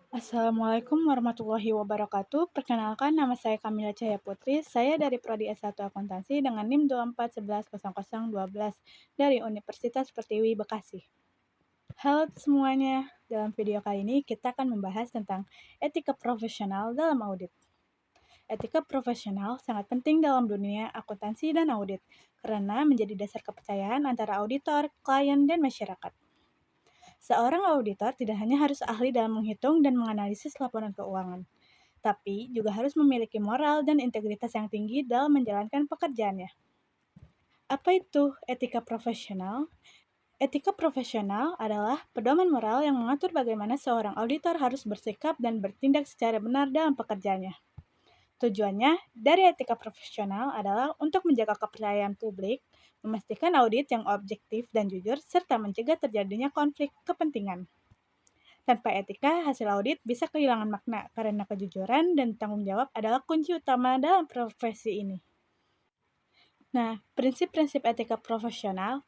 Assalamualaikum warahmatullahi wabarakatuh. Perkenalkan, nama saya Kamila Cahaya Putri. Saya dari Prodi S1 Akuntansi dengan NIM 24110012 dari Universitas Pertiwi Bekasi. Halo semuanya, dalam video kali ini kita akan membahas tentang etika profesional dalam audit. Etika profesional sangat penting dalam dunia akuntansi dan audit karena menjadi dasar kepercayaan antara auditor, klien, dan masyarakat. Seorang auditor tidak hanya harus ahli dalam menghitung dan menganalisis laporan keuangan, tapi juga harus memiliki moral dan integritas yang tinggi dalam menjalankan pekerjaannya. Apa itu etika profesional? Etika profesional adalah pedoman moral yang mengatur bagaimana seorang auditor harus bersikap dan bertindak secara benar dalam pekerjaannya. Tujuannya dari etika profesional adalah untuk menjaga kepercayaan publik, memastikan audit yang objektif dan jujur, serta mencegah terjadinya konflik kepentingan. Tanpa etika, hasil audit bisa kehilangan makna karena kejujuran dan tanggung jawab adalah kunci utama dalam profesi ini. Nah, prinsip-prinsip etika profesional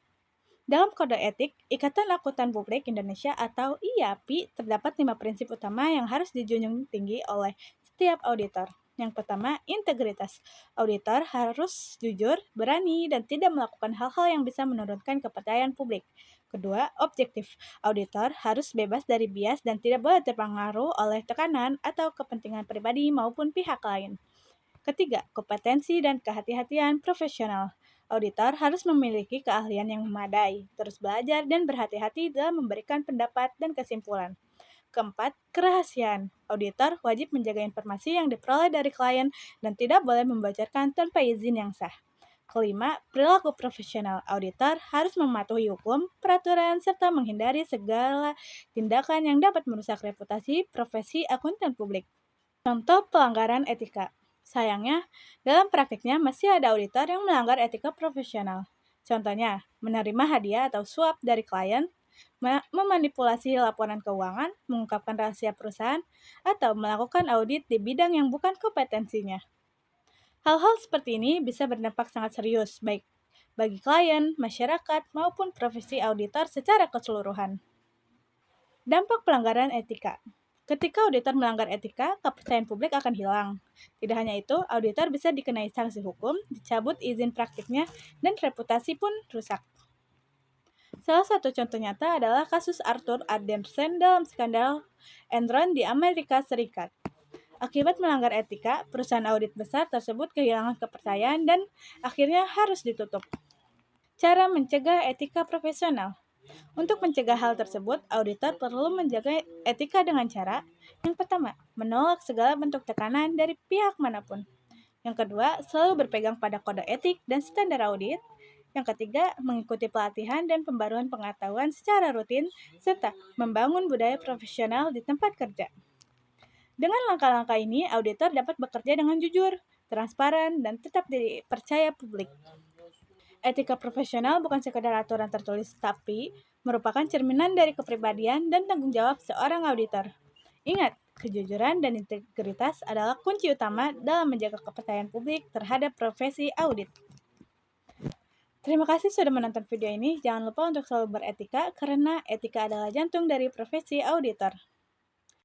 dalam Kode Etik Ikatan Akuntan Publik Indonesia atau IAPI terdapat 5 prinsip utama yang harus dijunjung tinggi oleh setiap auditor. Yang pertama, integritas. Auditor harus jujur, berani, dan tidak melakukan hal-hal yang bisa menurunkan kepercayaan publik. Kedua, objektif. Auditor harus bebas dari bias dan tidak boleh terpengaruh oleh tekanan atau kepentingan pribadi maupun pihak lain. Ketiga, kompetensi dan kehati-hatian profesional. Auditor harus memiliki keahlian yang memadai, terus belajar dan berhati-hati dalam memberikan pendapat dan kesimpulan. Keempat, kerahasiaan. Auditor wajib menjaga informasi yang diperoleh dari klien dan tidak boleh membocorkan tanpa izin yang sah. Kelima, perilaku profesional. Auditor harus mematuhi hukum, peraturan, serta menghindari segala tindakan yang dapat merusak reputasi profesi akuntan publik. Contoh pelanggaran etika. Sayangnya, dalam praktiknya masih ada auditor yang melanggar etika profesional. Contohnya, menerima hadiah atau suap dari klien, memanipulasi laporan keuangan, mengungkapkan rahasia perusahaan, atau melakukan audit di bidang yang bukan kompetensinya. Hal-hal seperti ini bisa berdampak sangat serius, baik bagi klien, masyarakat, maupun profesi auditor secara keseluruhan. Dampak pelanggaran etika. Ketika auditor melanggar etika, kepercayaan publik akan hilang. Tidak hanya itu, auditor bisa dikenai sanksi hukum, dicabut izin praktiknya, dan reputasi pun rusak. Salah satu contoh nyata adalah kasus Arthur Andersen dalam skandal Enron di Amerika Serikat. Akibat melanggar etika, perusahaan audit besar tersebut kehilangan kepercayaan dan akhirnya harus ditutup. Cara mencegah etika profesional. Untuk mencegah hal tersebut, auditor perlu menjaga etika dengan cara yang pertama, menolak segala bentuk tekanan dari pihak manapun. Yang kedua, selalu berpegang pada kode etik dan standar audit. Yang ketiga, mengikuti pelatihan dan pembaruan pengetahuan secara rutin, serta membangun budaya profesional di tempat kerja. Dengan langkah-langkah ini, auditor dapat bekerja dengan jujur, transparan, dan tetap dipercaya publik. Etika profesional bukan sekadar aturan tertulis, tapi merupakan cerminan dari kepribadian dan tanggung jawab seorang auditor. Ingat, kejujuran dan integritas adalah kunci utama dalam menjaga kepercayaan publik terhadap profesi audit. Terima kasih sudah menonton video ini. Jangan lupa untuk selalu beretika karena etika adalah jantung dari profesi auditor.